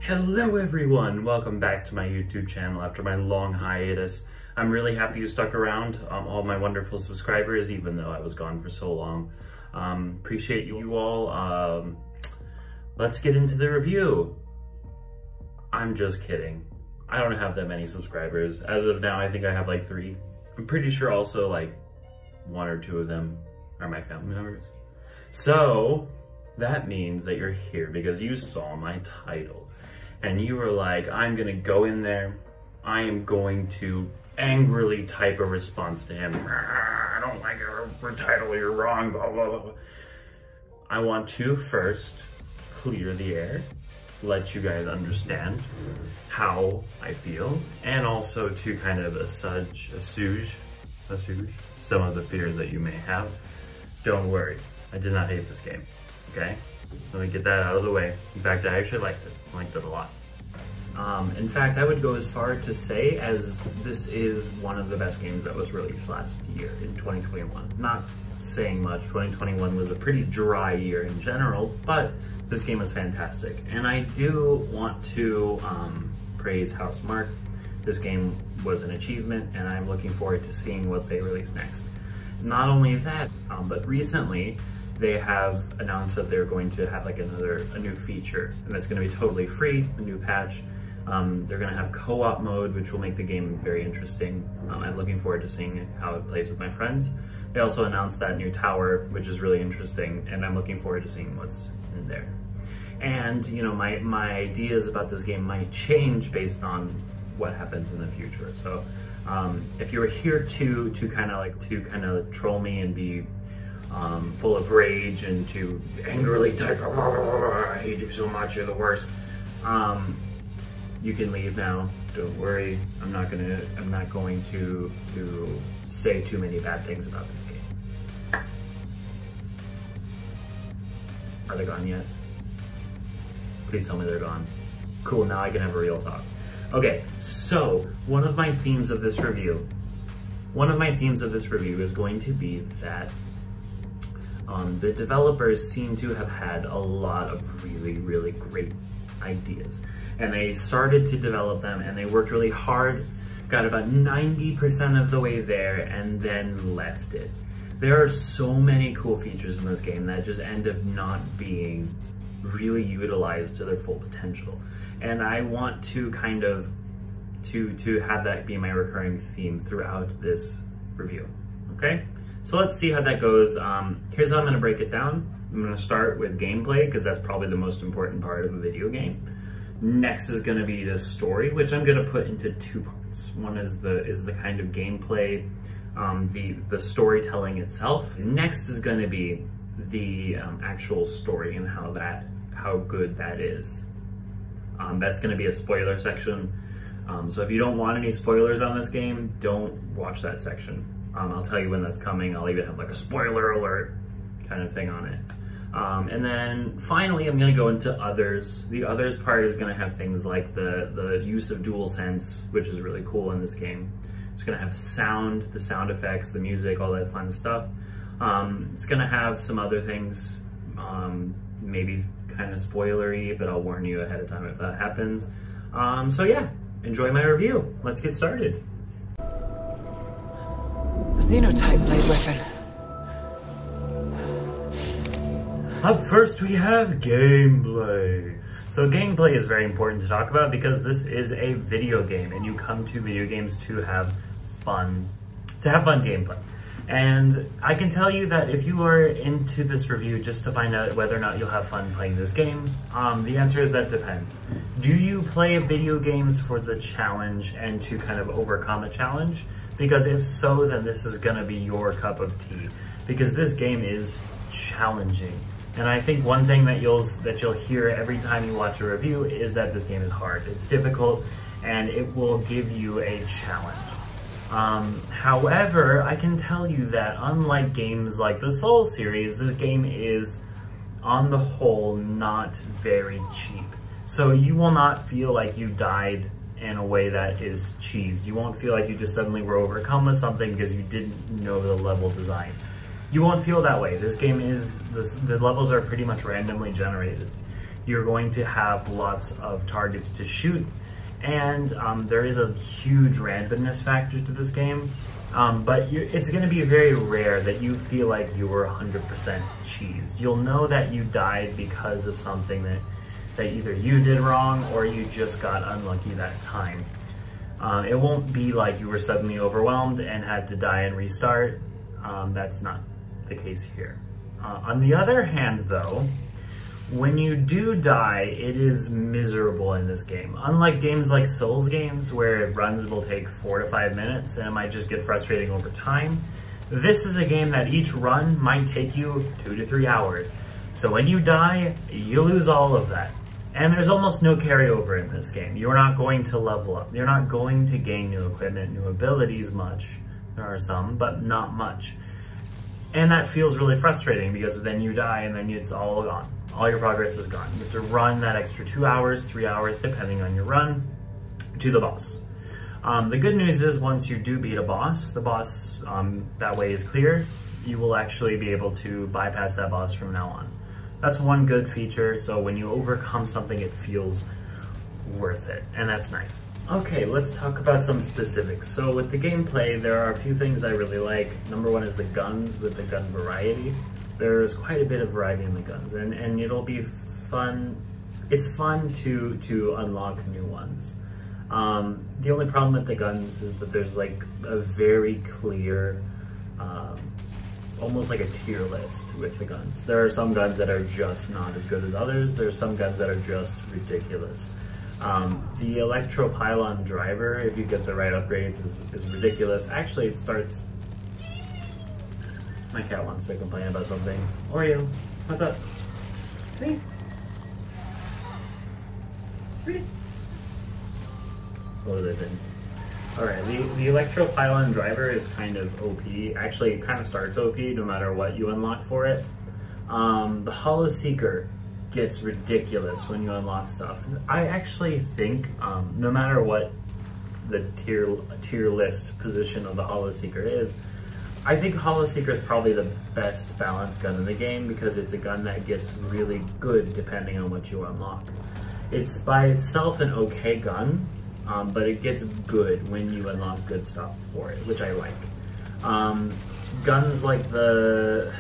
Hello everyone, welcome back to my YouTube channel after my long hiatus. I'm really happy you stuck around, all my wonderful subscribers, even though I was gone for so long. Appreciate you all. Let's get into the review. I'm just kidding. I don't have that many subscribers. As of now, I think I have like 3. I'm pretty sure also like 1 or 2 of them are my family members. So that means that you're here because you saw my title. And you were like, I'm gonna go in there, I am going to angrily type a response to him. I don't like your title, you're wrong, blah, blah, blah. I want to first clear the air, let you guys understand how I feel, and also to kind of assuage some of the fears that you may have. Don't worry, I did not hate this game, okay? Let me get that out of the way. In fact, I actually liked it. I liked it a lot. In fact, I would go as far to say as this is one of the best games that was released last year in 2021. Not saying much, 2021 was a pretty dry year in general, but this game was fantastic. And I do want to praise Housemarque. This game was an achievement and I'm looking forward to seeing what they release next. Not only that, but recently, they have announced that they're going to have like a new feature, and that's going to be totally free, a new patch. They're going to have co-op mode, which will make the game very interesting. I'm looking forward to seeing how it plays with my friends. They also announced that new tower, which is really interesting, and I'm looking forward to seeing what's in there. And you know, my ideas about this game might change based on what happens in the future. So if you were here to kind of troll me and be full of rage and to angrily type, I hate you so much, you're the worst. You can leave now. Don't worry. I'm not going to say too many bad things about this game. Are they gone yet? Please tell me they're gone. Cool, now I can have a real talk. Okay, so one of my themes of this review is going to be that the developers seem to have had a lot of really, really great ideas. And they started to develop them and they worked really hard, got about 90% of the way there, and then left it. There are so many cool features in this game that just end up not being really utilized to their full potential. And I want to kind of to have that be my recurring theme throughout this review, okay? So let's see how that goes. Here's how I'm gonna break it down. I'm gonna start with gameplay because that's probably the most important part of a video game. Next is gonna be the story, which I'm gonna put into 2 parts. One is the kind of gameplay, the storytelling itself. Next is gonna be the actual story and how good that is. That's gonna be a spoiler section. So if you don't want any spoilers on this game, don't watch that section. I'll tell you when that's coming. I'll even have like a spoiler alert kind of thing on it. And then finally, I'm gonna go into others. The others part is gonna have things like the use of DualSense, which is really cool in this game. It's gonna have sound, the sound effects, the music, all that fun stuff. It's gonna have some other things, maybe kind of spoilery, but I'll warn you ahead of time if that happens. So yeah, enjoy my review. Let's get started. Xenotype blade weapon. Up first we have gameplay. So gameplay is very important to talk about because this is a video game and you come to video games to have fun gameplay. And I can tell you that if you are into this review just to find out whether or not you'll have fun playing this game, the answer is that depends. Do you play video games for the challenge and to kind of overcome a challenge? Because if so, then this is gonna be your cup of tea. Because this game is challenging. And I think one thing that you'll hear every time you watch a review is that this game is hard. It's difficult and it will give you a challenge. However, I can tell you that unlike games like the Souls series, this game is, on the whole, not very cheap. So you will not feel like you died in a way that is cheesed. You won't feel like you just suddenly were overcome with something because you didn't know the level design. You won't feel that way. This game is, the levels are pretty much randomly generated. you're going to have lots of targets to shoot, and there is a huge randomness factor to this game, but it's going to be very rare that you feel like you were 100% cheesed. You'll know that you died because of something that either you did wrong or you just got unlucky that time. It won't be like you were suddenly overwhelmed and had to die and restart. That's not the case here. On the other hand though, when you do die, it is miserable in this game. Unlike games like Souls games, where runs will take 4 to 5 minutes and it might just get frustrating over time, this is a game that each run might take you 2 to 3 hours. So when you die, you lose all of that. And there's almost no carryover in this game. You're not going to level up. You're not going to gain new equipment, new abilities much. There are some, but not much. And that feels really frustrating because then you die and then it's all gone. All your progress is gone. You have to run that extra 2 hours, 3 hours, depending on your run, to the boss. The good news is once you do beat a boss, the boss that way is clear. You will actually be able to bypass that boss from now on. That's one good feature, so when you overcome something, it feels worth it, and that's nice. Okay, let's talk about some specifics. So with the gameplay, there are a few things I really like. Number one is the guns with the gun variety. There's quite a bit of variety in the guns, and it'll be fun. It's fun to unlock new ones. The only problem with the guns is that there's like a very clear, almost like a tier list with the guns. There are some guns that are just not as good as others. There's some guns that are just ridiculous. The electropylon driver, if you get the right upgrades, is ridiculous. Actually, it starts... My cat wants to complain about something. Oreo, what's up? Hey. What was I saying? Alright, the electropylon driver is kind of OP. Actually, it kind of starts OP no matter what you unlock for it. The Hollow Seeker gets ridiculous when you unlock stuff. I actually think, no matter what the tier list position of the Hollow Seeker is, I think Hollow Seeker is probably the best balanced gun in the game because it's a gun that gets really good depending on what you unlock. It's by itself an okay gun, but it gets good when you unlock good stuff for it, which I like. Guns like the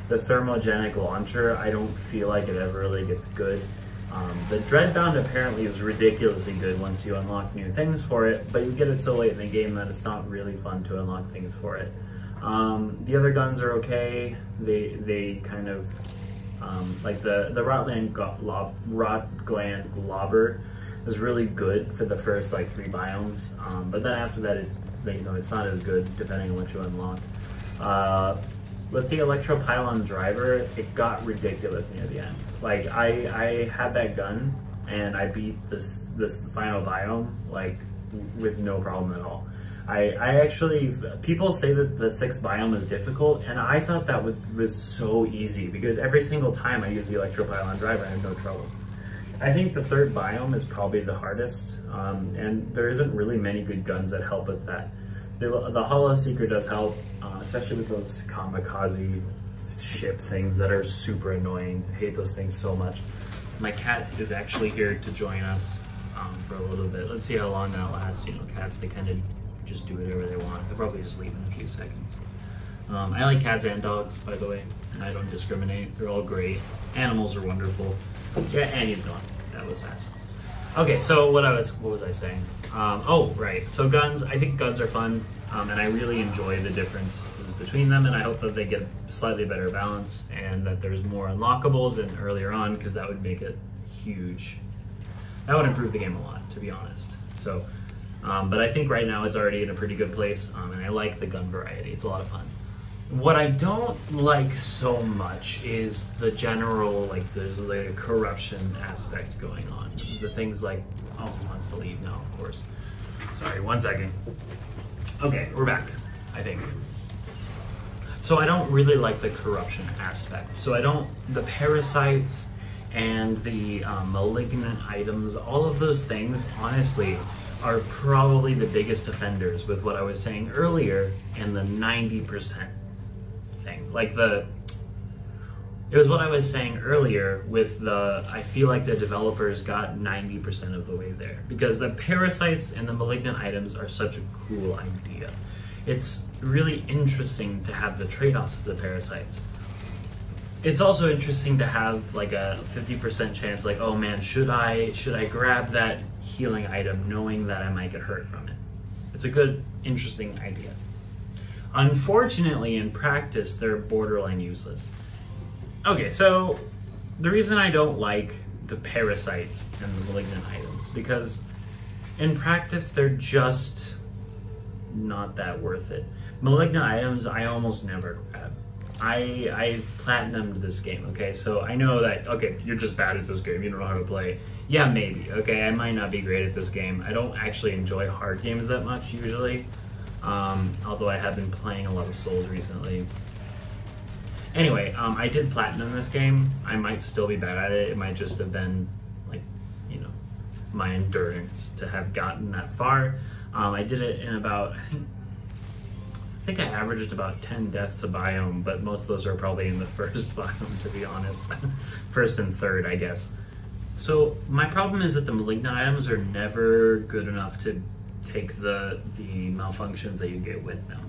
thermogenic launcher, I don't feel like it ever really gets good. The Dreadbound apparently is ridiculously good once you unlock new things for it, but you get it so late in the game that it's not really fun to unlock things for it. The other guns are okay. They kind of, like the Rot Gland Globber is really good for the first like 3 biomes, but then after that, it's not as good depending on what you unlock. With the electropylon driver, it got ridiculous near the end. Like I had that gun and I beat this final biome like with no problem at all. I actually, people say that the 6th biome is difficult, and I thought that was so easy because every single time I used the electropylon driver, I had no trouble. I think the 3rd biome is probably the hardest, and there isn't really many good guns that help with that. The Hollow Seeker does help, especially with those kamikaze ship things that are super annoying. I hate those things so much. My cat is actually here to join us for a little bit. Let's see how long that lasts. You know, cats, they kind of just do whatever they want. They'll probably just leave in a few seconds. I like cats and dogs, by the way. I don't discriminate. They're all great. Animals are wonderful. Yeah, and he's gone. That was fast. Okay, so what was I saying? Oh, right. So guns, I think guns are fun, and I really enjoy the differences between them, and I hope that they get slightly better balance and that there's more unlockables than earlier on, because that would make it huge. That would improve the game a lot, to be honest. So, but I think right now it's already in a pretty good place, and I like the gun variety. It's a lot of fun. What I don't like so much is the general, like, there's like a corruption aspect going on. The things like, oh, he wants to leave now, of course. Sorry, 1 second. Okay, we're back, I think. So I don't really like the corruption aspect. So the parasites and the malignant items, all of those things, honestly, are probably the biggest offenders with what I was saying earlier and the 90% thing. Like It was what I was saying earlier with I feel like the developers got 90% of the way there, because the parasites and the malignant items are such a cool idea. It's really interesting to have the trade-offs of the parasites. It's also interesting to have like a 50% chance, like, oh man, should I grab that healing item knowing that I might get hurt from it? It's a good, interesting idea. Unfortunately, in practice, they're borderline useless. Okay, so the reason I don't like the parasites and the malignant items, because in practice, they're just not that worth it. Malignant items, I almost never grab. I platinumed this game, okay? So I know that, okay, you're just bad at this game, you don't know how to play. Yeah, maybe, okay? I might not be great at this game. I don't actually enjoy hard games that much, usually. Although I have been playing a lot of Souls recently. Anyway, I did platinum this game. I might still be bad at it. It might just have been, like, you know, my endurance to have gotten that far. I did it in about, I think I averaged about 10 deaths a biome, but most of those are probably in the first biome, to be honest. First and third, I guess. So my problem is that the malignant items are never good enough to take the malfunctions that you get with them.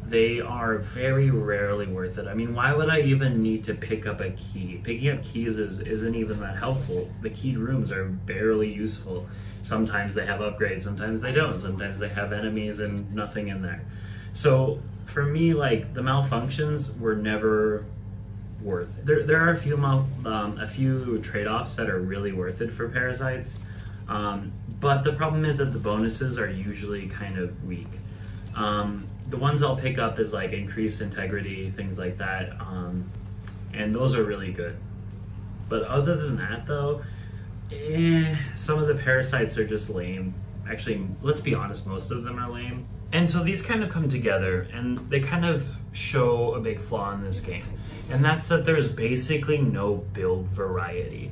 They are very rarely worth it. I mean, why would I even need to pick up a key? Picking up keys isn't even that helpful. The keyed rooms are barely useful. Sometimes they have upgrades, sometimes they don't. Sometimes they have enemies and nothing in there. So for me, like, the malfunctions were never worth it. There are a few trade-offs that are really worth it for parasites, but the problem is that the bonuses are usually kind of weak. The ones I'll pick up is like increased integrity, things like that, and those are really good. But other than that though, some of the parasites are just lame. Actually, let's be honest, most of them are lame. And so these kind of come together and they kind of show a big flaw in this game. And that's that there's basically no build variety.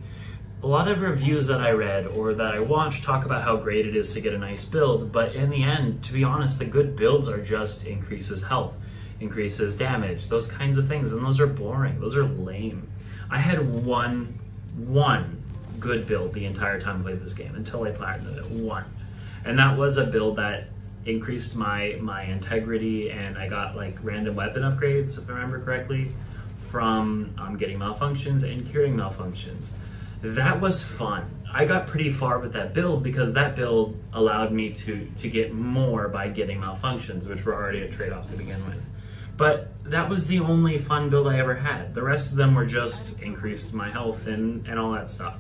A lot of reviews that I read or that I watched talk about how great it is to get a nice build, but in the end, to be honest, the good builds are just increases health, increases damage, those kinds of things, and those are boring, those are lame. I had one good build the entire time I played this game until I platinumed it, one. And that was a build that increased my integrity, and I got like random weapon upgrades, if I remember correctly, from getting malfunctions and curing malfunctions. That was fun. I got pretty far with that build because that build allowed me to get more by getting malfunctions, which were already a trade-off to begin with. But that was the only fun build I ever had. The rest of them were just increased my health and all that stuff.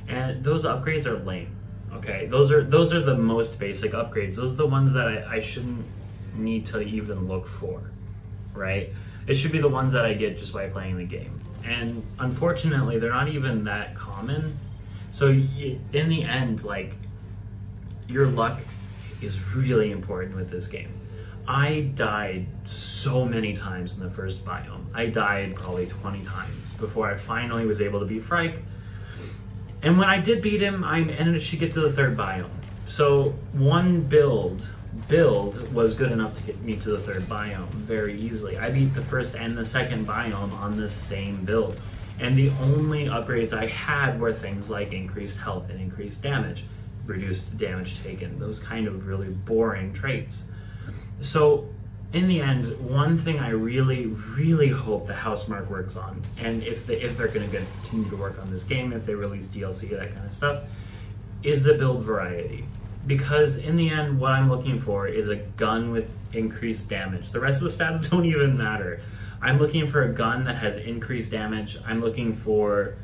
And those upgrades are lame. Okay, those are the most basic upgrades. Those are the ones that I shouldn't need to even look for, right? It should be the ones that I get just by playing the game. And unfortunately, they're not even that common. So in the end, like, your luck is really important with this game. I died so many times in the first biome. I died probably 20 times before I finally was able to beat Frike. And when I did beat him, I managed to get to the third biome. So one build was good enough to get me to the third biome very easily. I beat the first and the second biome on the same build. And the only upgrades I had were things like increased health and increased damage, reduced damage taken, those kind of really boring traits. So in the end, one thing I really, really hope the Housemarque works on, and if they're going to continue to work on this game, if they release DLC, that kind of stuff, is the build variety. Because in the end, what I'm looking for is a gun with increased damage. The rest of the stats don't even matter. I'm looking for a gun that has increased damage. I'm looking for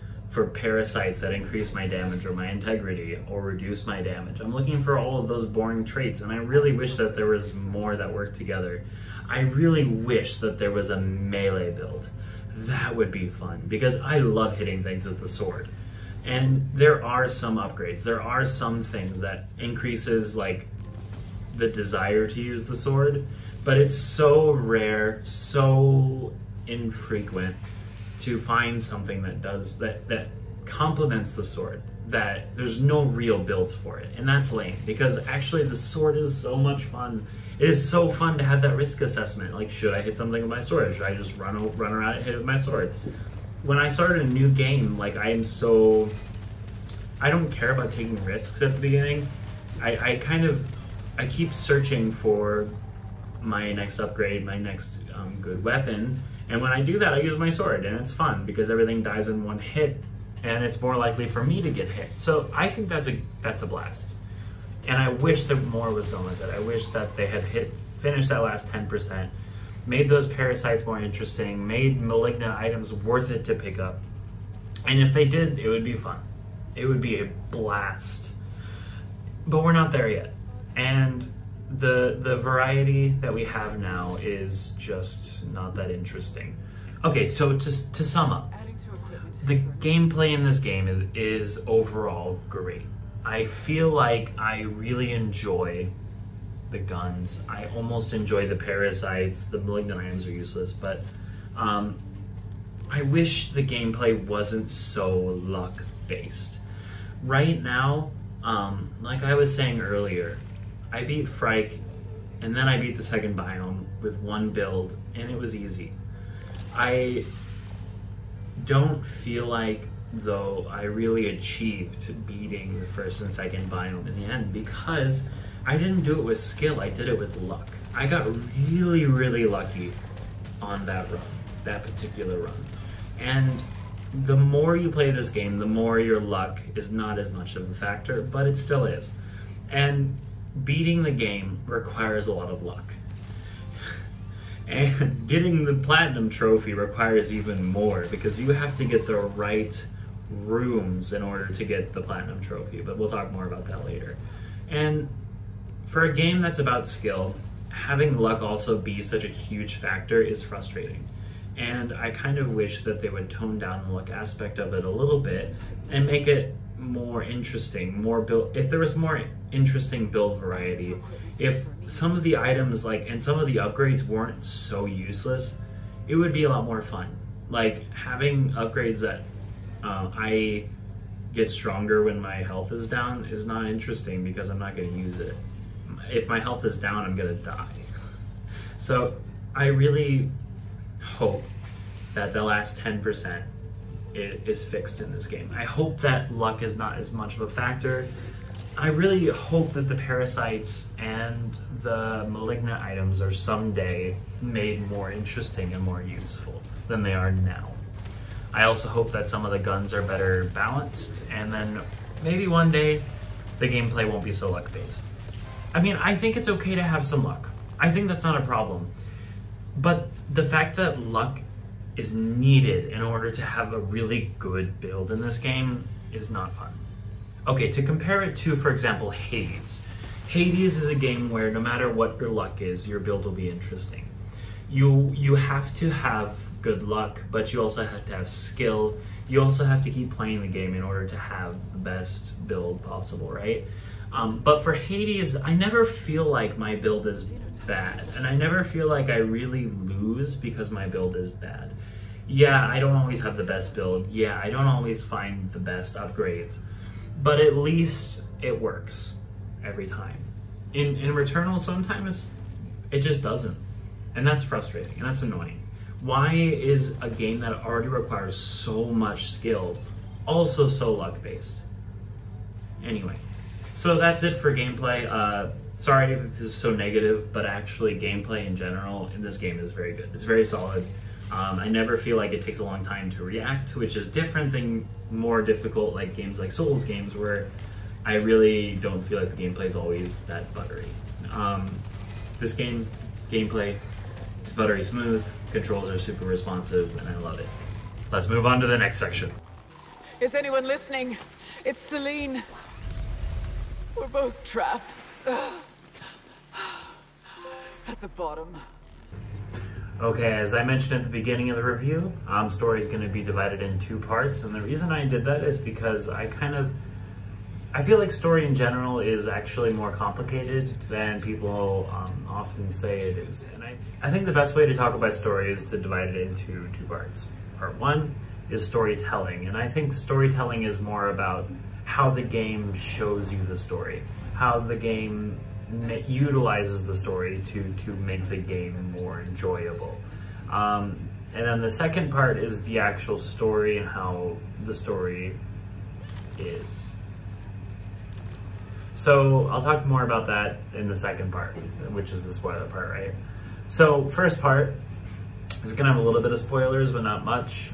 parasites that increase my damage or my integrity or reduce my damage. I'm looking for all of those boring traits, and I really wish that there was more that worked together. I really wish that there was a melee build. That would be fun, because I love hitting things with the sword. And there are some upgrades. There are some things that increases like the desire to use the sword, but it's so rare, so infrequent to find something that does that complements the sword, that there's no real builds for it. And that's lame, because actually the sword is so much fun. It is so fun to have that risk assessment. Like, should I hit something with my sword? Should I just run around and hit it with my sword? when I started a new game, like I don't care about taking risks at the beginning. I keep searching for my next upgrade, my next good weapon, and when I do that, I use my sword, and it's fun because everything dies in one hit, and it's more likely for me to get hit. So I think that's a blast, and I wish that more was done with it. I wish that they had finished that last 10%, made those parasites more interesting, made malignant items worth it to pick up, and if they did, it would be fun. It would be a blast. But we're not there yet, and the variety that we have now is just not that interesting. Okay, so to sum up, the gameplay in this game is overall great. I feel like I really enjoy the guns. I almost enjoy the parasites. The malignant items are useless, but I wish the gameplay wasn't so luck-based. Right now, like I was saying earlier, I beat Frike, and then I beat the second biome with one build, and it was easy. I don't feel like, though, I really achieved beating the first and second biome in the end, because I didn't do it with skill, I did it with luck. I got really, really lucky on that run, that particular run. And the more you play this game, the more your luck is not as much of a factor, but it still is. And beating the game requires a lot of luck. And getting the platinum trophy requires even more, because you have to get the right rooms in order to get the platinum trophy, but we'll talk more about that later. And for a game that's about skill, having luck also be such a huge factor is frustrating. And I kind of wish that they would tone down the luck aspect of it a little bit and make it more interesting, if there was more interesting build variety, if some of the items and some of the upgrades weren't so useless, it would be a lot more fun. Like having upgrades that I get stronger when my health is down is not interesting because I'm not going to use it. If my health is down, I'm going to die. So I really hope that the last 10% is fixed in this game. I hope that luck is not as much of a factor. I really hope that the parasites and the malignant items are someday made more interesting and more useful than they are now. I also hope that some of the guns are better balanced, and then maybe one day the gameplay won't be so luck-based. I mean, I think it's okay to have some luck. I think that's not a problem. But the fact that luck is needed in order to have a really good build in this game is not fun. Okay, to compare it to, for example, Hades. Hades is a game where no matter what your luck is, your build will be interesting. You have to have good luck, but you also have to have skill. You also have to keep playing the game in order to have the best build possible, right? But for Hades, I never feel like my build is bad, and I never feel like I really lose because my build is bad. Yeah, I don't always have the best build. Yeah, I don't always find the best upgrades, but at least it works every time. In Returnal, sometimes it just doesn't, and that's frustrating, and that's annoying. Why is a game that already requires so much skill also so luck-based? Anyway, so that's it for gameplay. Sorry if this is so negative, but actually gameplay in general in this game is very good. It's very solid. I never feel like it takes a long time to react, which is different than more difficult like games like Souls games, where I really don't feel like the gameplay is always that buttery. This gameplay is buttery smooth, controls are super responsive, and I love it. Let's move on to the next section. Is anyone listening? It's Celine. We're both trapped. At the bottom. Okay, as I mentioned at the beginning of the review, story is going to be divided in 2 parts, and the reason I did that is because I feel like story in general is actually more complicated than people often say it is. And I think the best way to talk about story is to divide it into 2 parts. Part 1 is storytelling, and I think storytelling is more about how the game shows you the story, how the game utilizes the story to make the game more enjoyable. And then the second part is the actual story and how the story is. So I'll talk more about that in the second part, which is the spoiler part, right? So first part is gonna have a little bit of spoilers, but not much.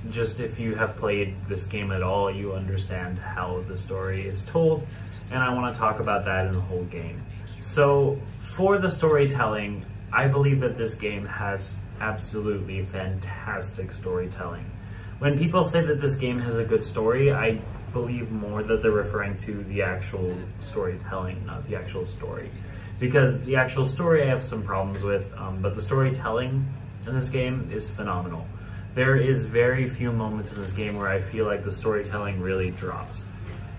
Just if you have played this game at all, you understand how the story is told, and I wanna talk about that in the whole game. So for the storytelling, I believe that this game has absolutely fantastic storytelling. When people say that this game has a good story, I believe more that they're referring to the actual storytelling, not the actual story. Because the actual story I have some problems with, but the storytelling in this game is phenomenal. There is very few moments in this game where I feel like the storytelling really drops.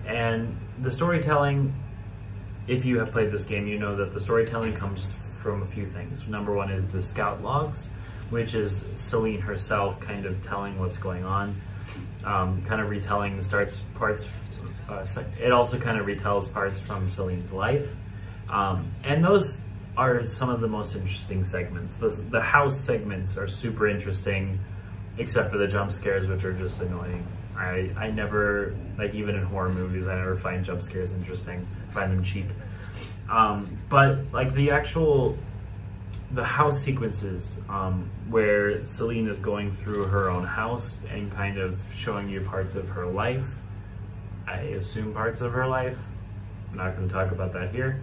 And the storytelling, if you have played this game, you know that the storytelling comes from a few things. Number one is the scout logs, which is Celine herself kind of telling what's going on, kind of retelling parts. It also kind of retells parts from Celine's life. And those are some of the most interesting segments. The house segments are super interesting, except for the jump scares, which are just annoying. I never, like even in horror movies, I never find jump scares interesting. I find them cheap. But like the house sequences where Celine is going through her own house and kind of showing you parts of her life. I assume parts of her life. I'm not going to talk about that here.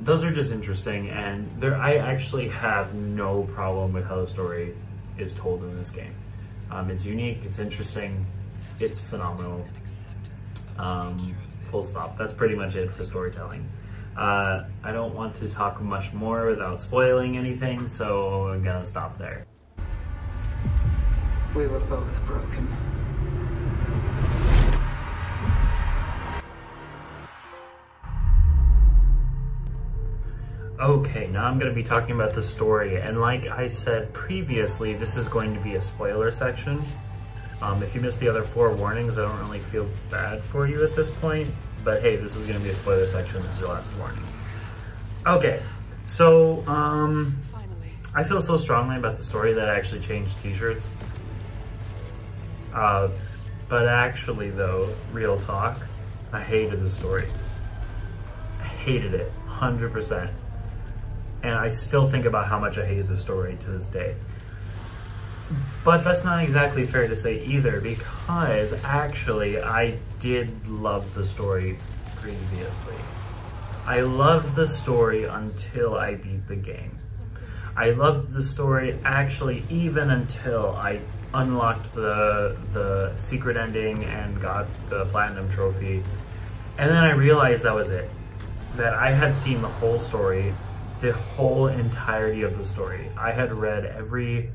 Those are just interesting, and I actually have no problem with how the story is told in this game. It's unique, it's interesting, it's phenomenal. Full stop. That's pretty much it for storytelling. I don't want to talk much more without spoiling anything, so I'm gonna stop there. We were both broken. Okay, now I'm going to be talking about the story, and like I said previously, this is going to be a spoiler section. If you missed the other 4 warnings, I don't really feel bad for you at this point, but hey, this is going to be a spoiler section. This is your last warning. Okay, so I feel so strongly about the story that I actually changed t-shirts. But actually though, real talk, I hated the story. I hated it, 100%. And I still think about how much I hated the story to this day. But that's not exactly fair to say either, because actually I did love the story previously. I loved the story until I beat the game. I loved the story actually even until I unlocked the secret ending and got the platinum trophy. And then I realized that was it. That I had seen the whole story, the whole entirety of the story. I had read every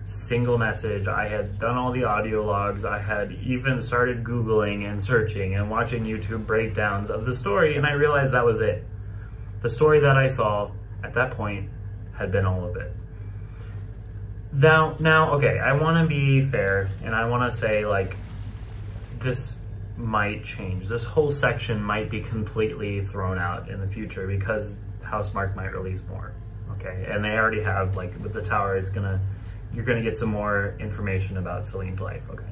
single message. I had done all the audio logs. I had even started Googling and searching and watching YouTube breakdowns of the story, and I realized that was it. The story that I saw at that point had been all of it. Now, okay, I want to be fair, and I want to say, like, this might change. This whole section might be completely thrown out in the future because Housemarque might release more, okay? And they already have, like, with the tower, you're gonna get some more information about Celine's life, okay?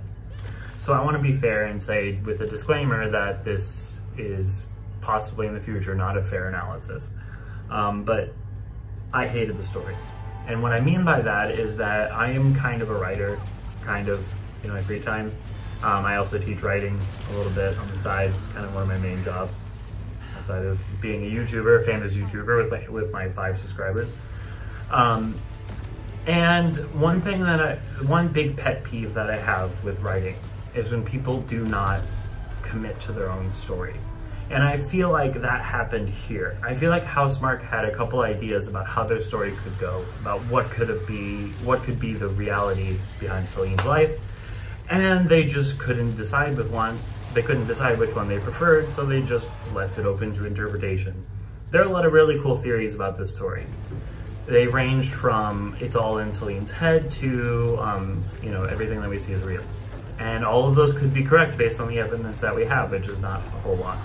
So I wanna be fair and say with a disclaimer that this is possibly in the future not a fair analysis. But I hated the story. And what I mean by that is that I am kind of a writer, kind of, in my free time. I also teach writing a little bit on the side. It's kind of one of my main jobs outside of being a YouTuber, famous YouTuber with my 5 subscribers. And one big pet peeve that I have with writing is when people do not commit to their own story. And I feel like that happened here. I feel like Housemarque had a couple ideas about how their story could go, about what could be the reality behind Celine's life, and they just couldn't decide with one. They couldn't decide which one they preferred, so they just left it open to interpretation. There are a lot of really cool theories about this story. They ranged from it's all in Celine's head to, you know, everything that we see is real. And all of those could be correct based on the evidence that we have, which is not a whole lot.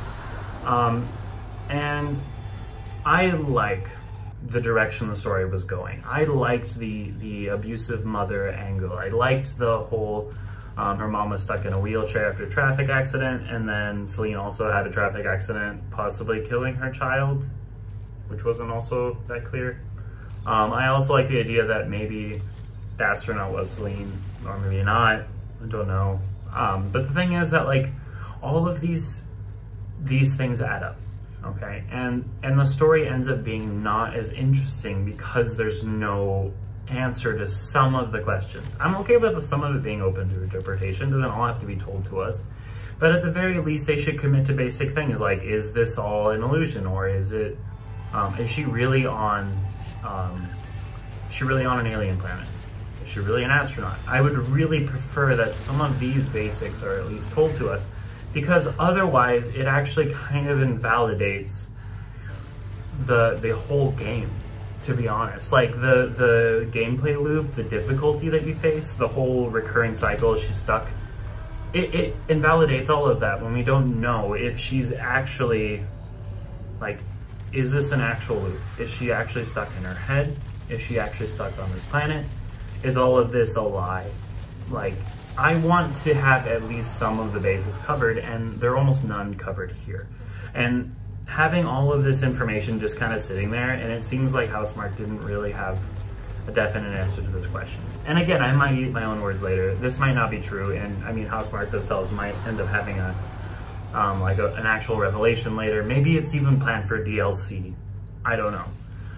And I like the direction the story was going. I liked the abusive mother angle. I liked the whole, her mom was stuck in a wheelchair after a traffic accident, and then Celine also had a traffic accident, possibly killing her child, which wasn't also that clear. I also like the idea that maybe the astronaut was Celine, or maybe not, I don't know. But the thing is that like, all of these things add up. Okay, and the story ends up being not as interesting because there's no answer to some of the questions. I'm okay with some of it being open to interpretation. It doesn't all have to be told to us. But at the very least, they should commit to basic things like, is this all an illusion, or is it, is she really on an alien planet? Is she really an astronaut? I would really prefer that some of these basics are at least told to us, because otherwise it actually kind of invalidates the whole game, to be honest. Like the gameplay loop, the difficulty that you face, the whole recurring cycle, she's stuck. It invalidates all of that when we don't know if she's actually, like, is this an actual loop? Is she actually stuck in her head? Is she actually stuck on this planet? Is all of this a lie? Like, I want to have at least some of the basics covered, and there are almost none covered here. And having all of this information just kind of sitting there, and it seems like Housemarque didn't really have a definite answer to this question. And again, I might eat my own words later. This might not be true, and I mean, Housemarque themselves might end up having an actual revelation later. Maybe it's even planned for DLC. I don't know.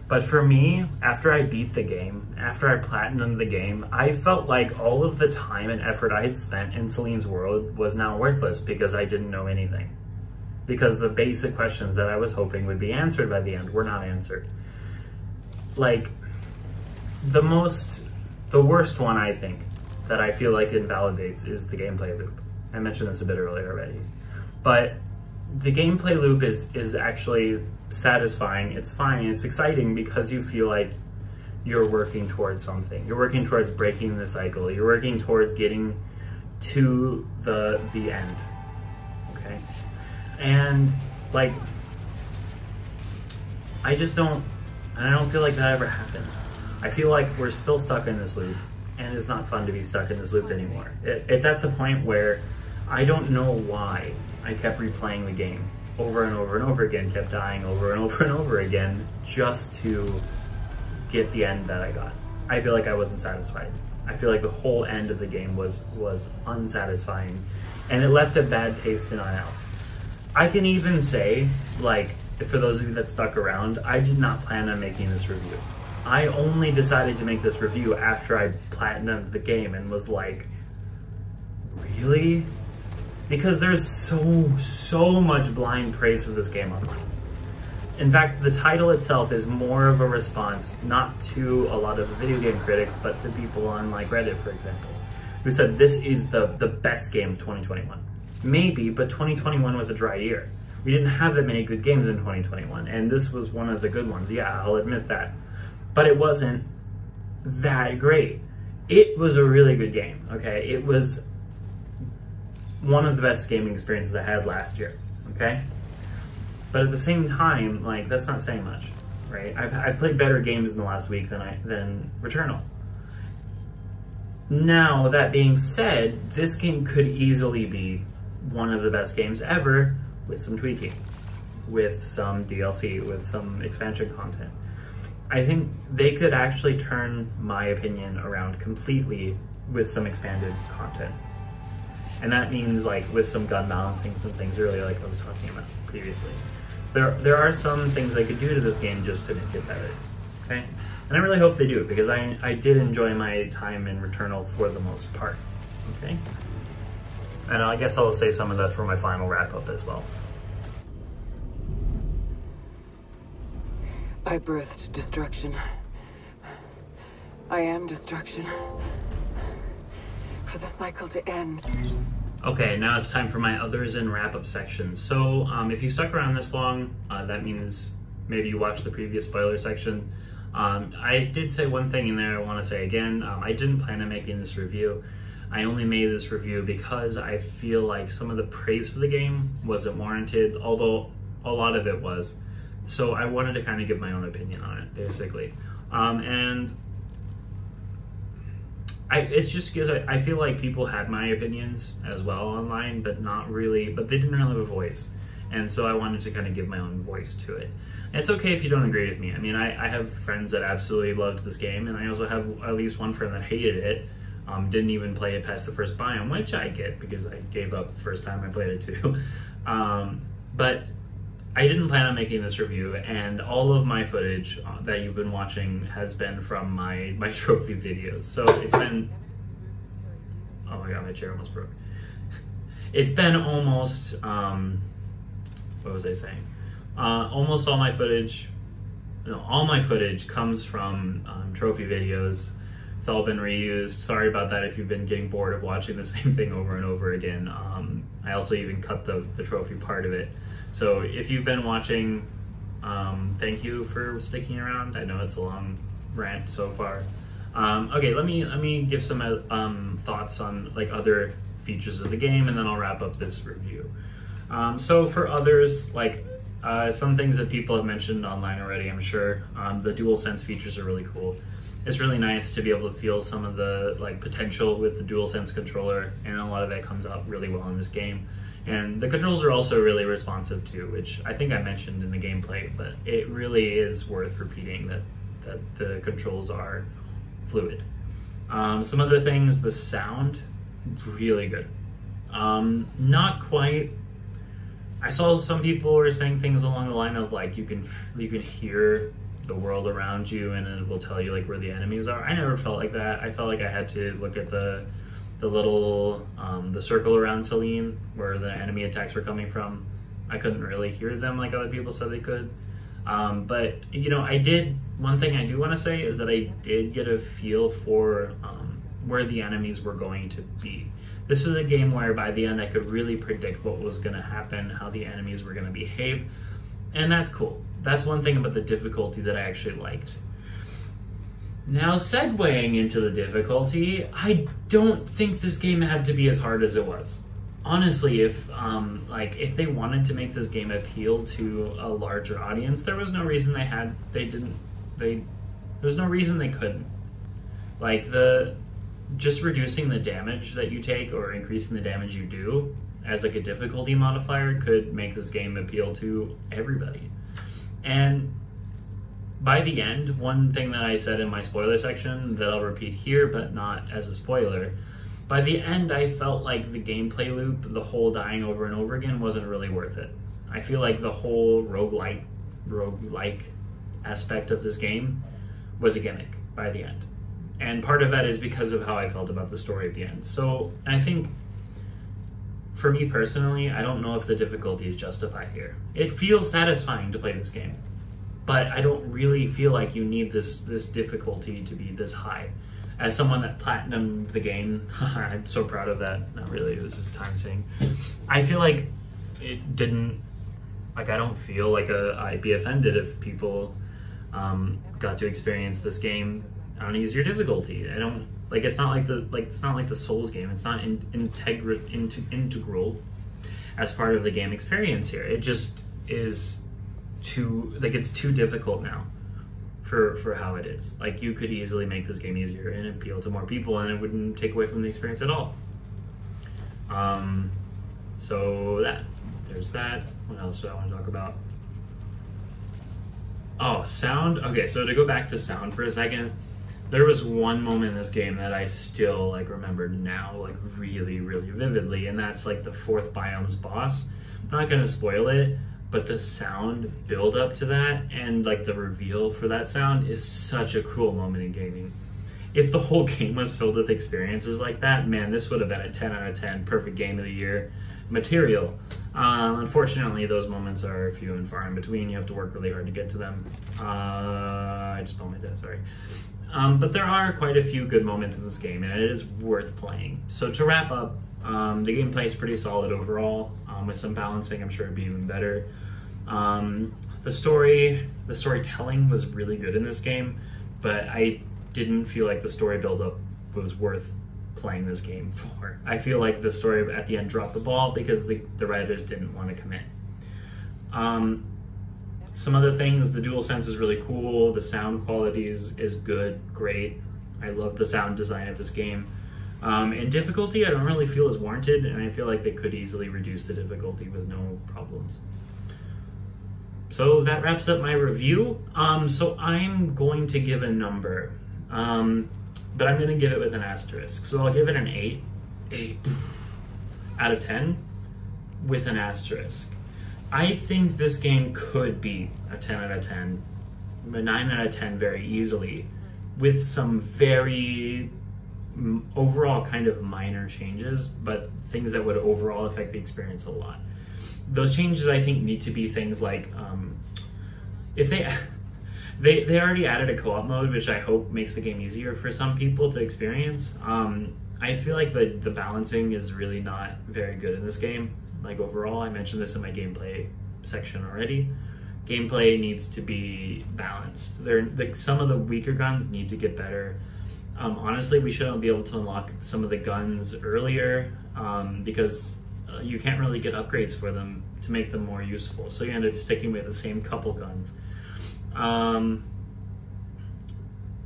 But for me, after I beat the game, after I platinumed the game, I felt like all of the time and effort I had spent in Celine's world was now worthless because I didn't know anything. Because the basic questions that I was hoping would be answered by the end were not answered. Like, the worst one, I think, that I feel like invalidates is the gameplay loop. I mentioned this a bit earlier already. But the gameplay loop is actually satisfying, it's fine, it's exciting because you feel like you're working towards something. You're working towards breaking the cycle. You're working towards getting to the end, okay? And like, I don't feel like that ever happened. I feel like we're still stuck in this loop, and it's not fun to be stuck in this loop anymore. It's at the point where I don't know why I kept replaying the game over and over and over again, kept dying over and over and over again just to get the end that I got. I feel like I wasn't satisfied. I feel like the whole end of the game was unsatisfying, and it left a bad taste in my mouth. I can even say, like, for those of you that stuck around, I did not plan on making this review. I only decided to make this review after I platinumed the game and was like, really? Because there's so much blind praise for this game online. In fact, the title itself is more of a response, not to a lot of video game critics, but to people on like Reddit, for example, who said this is the best game of 2021. Maybe, but 2021 was a dry year. We didn't have that many good games in 2021, and this was one of the good ones, yeah, I'll admit that. But it wasn't that great. It was a really good game, okay? It was one of the best gaming experiences I had last year, okay? But at the same time, like, that's not saying much, right? I've played better games in the last week than Returnal. Now, that being said, this game could easily be one of the best games ever with some tweaking, with some DLC, with some expansion content. I think they could actually turn my opinion around completely with some expanded content. And that means like with some gun balancing, some things earlier like I was talking about previously. So there are some things they could do to this game just to make it better, okay? And I really hope they do, because I did enjoy my time in Returnal for the most part, okay? And I guess I'll save some of that for my final wrap-up as well. I birthed destruction. I am destruction. For the cycle to end. Okay, now it's time for my others and wrap-up section. So if you stuck around this long, that means maybe you watched the previous spoiler section. I did say one thing in there I want to say again. I didn't plan on making this review. I only made this review because I feel like some of the praise for the game wasn't warranted, although a lot of it was. So I wanted to kind of give my own opinion on it, basically. And it's just because I feel like people had my opinions as well online, but not really, but they didn't really have a voice. And so I wanted to kind of give my own voice to it. And it's okay if you don't agree with me. I mean, I have friends that absolutely loved this game, and I also have at least one friend that hated it. Didn't even play it past the first biome, which I get because I gave up the first time I played it too. But I didn't plan on making this review, and all of my footage that you've been watching has been from my trophy videos. So it's been, oh my god, my chair almost broke. It's been almost, what was I saying? Almost all my footage, no, all my footage comes from trophy videos. It's all been reused. Sorry about that if you've been getting bored of watching the same thing over and over again. I also even cut the trophy part of it. So if you've been watching, thank you for sticking around. I know it's a long rant so far. Okay, let me give some thoughts on like other features of the game, and then I'll wrap up this review. So for others, like some things that people have mentioned online already, I'm sure, the DualSense features are really cool. It's really nice to be able to feel some of the like potential with the DualSense controller, and a lot of that comes out really well in this game. And the controls are also really responsive too, which I think I mentioned in the gameplay, but it really is worth repeating that the controls are fluid. Some other things, the sound, really good. Not quite. I saw some people were saying things along the line of like you can hear the world around you, and it will tell you like where the enemies are. I never felt like that. I felt like I had to look at the little the circle around Celine where the enemy attacks were coming from. I couldn't really hear them like other people said they could. But you know, one thing I do want to say is that I did get a feel for where the enemies were going to be. This is a game where by the end I could really predict what was going to happen, how the enemies were going to behave, and that's cool. That's one thing about the difficulty that I actually liked. Now, segueing into the difficulty, I don't think this game had to be as hard as it was. Honestly, if they wanted to make this game appeal to a larger audience, there was no reason there's no reason they couldn't. Like just reducing the damage that you take or increasing the damage you do as like a difficulty modifier could make this game appeal to everybody. And by the end, one thing that I said in my spoiler section that I'll repeat here, but not as a spoiler, by the end I felt like the gameplay loop, the whole dying over and over again, wasn't really worth it. I feel like the whole roguelike aspect of this game was a gimmick by the end. And part of that is because of how I felt about the story at the end. So I think, for me personally, I don't know if the difficulty is justified here. It feels satisfying to play this game, but I don't really feel like you need this difficulty to be this high. As someone that platinumed the game, I'm so proud of that. Not really, it was just time saying. I feel like it didn't, like I don't feel like I'd be offended if people got to experience this game on easier difficulty. I don't, like it's not like the Souls game. It's not integral as part of the game experience here. It just is it's too difficult now for how it is. Like you could easily make this game easier and appeal to more people, and it wouldn't take away from the experience at all. So there's that. What else do I want to talk about? Oh, sound. Okay, so to go back to sound for a second, there was one moment in this game that I still like remembered now, like really, really vividly, and that's like the 4th biome's boss. I'm not gonna spoil it, but the sound build up to that and like the reveal for that sound is such a cool moment in gaming. If the whole game was filled with experiences like that, man, this would have been a 10 out of 10 perfect game of the year material. Unfortunately, those moments are few and far in between. You have to work really hard to get to them. I just bumped my desk, sorry. But there are quite a few good moments in this game, and it is worth playing. So to wrap up, the gameplay is pretty solid overall. With some balancing, I'm sure it'd be even better. The storytelling was really good in this game, but I didn't feel like the story build-up was worth playing this game for. I feel like the story at the end dropped the ball because the writers didn't want to commit. Some other things, the DualSense is really cool. The sound quality is good, great. I love the sound design of this game. And difficulty, I don't really feel is warranted, and I feel like they could easily reduce the difficulty with no problems. So that wraps up my review. So I'm going to give a number, but I'm going to give it with an asterisk. So I'll give it an 8 out of 10 with an asterisk. I think this game could be a 10 out of 10, a 9 out of 10 very easily, with some very overall kind of minor changes, but things that would overall affect the experience a lot. Those changes, I think, need to be things like, if they already added a co-op mode, which I hope makes the game easier for some people to experience. I feel like the balancing is really not very good in this game. Like overall, I mentioned this in my gameplay section already. Gameplay needs to be balanced. Some of the weaker guns need to get better. Honestly, we shouldn't be able to unlock some of the guns earlier because you can't really get upgrades for them to make them more useful. So you end up sticking with the same couple guns. Other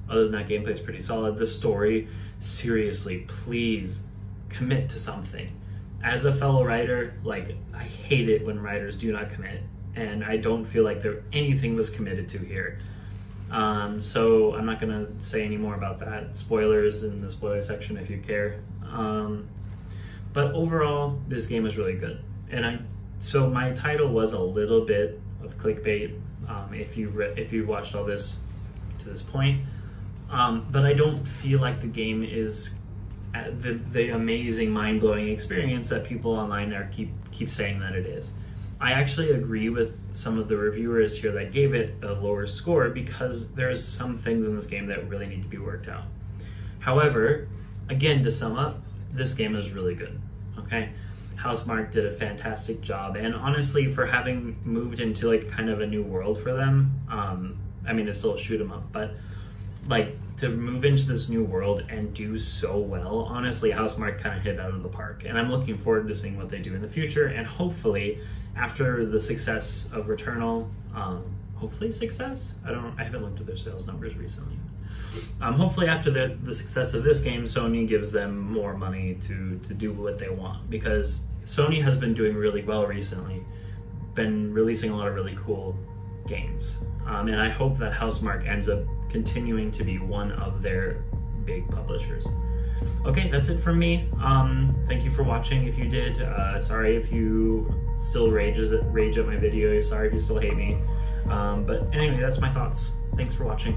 than that, gameplay is pretty solid. The story, seriously, please commit to something. As a fellow writer, like, I hate it when writers do not commit, and I don't feel like anything was committed to here. So I'm not gonna say any more about that. Spoilers in the spoiler section if you care. But overall, this game is really good. So my title was a little bit of clickbait if you've watched all this to this point. But I don't feel like the game is the amazing, mind-blowing experience that people online keep saying that it is. I actually agree with some of the reviewers here that gave it a lower score because there's some things in this game that really need to be worked out. However, again, to sum up, this game is really good, okay? Housemarque did a fantastic job, and honestly, for having moved into like kind of a new world for them, I mean, it's still a shoot 'em up, but like to move into this new world and do so well, honestly, Housemarque kind of hit out of the park, and I'm looking forward to seeing what they do in the future, and hopefully after the success of Returnal, hopefully success? I haven't looked at their sales numbers recently. Hopefully after the success of this game, Sony gives them more money to do what they want, because Sony has been doing really well recently, been releasing a lot of really cool games. And I hope that Housemarque ends up continuing to be one of their big publishers. Okay, that's it from me. Thank you for watching if you did. Sorry if you still rage at my videos. Sorry if you still hate me. But anyway, that's my thoughts. Thanks for watching.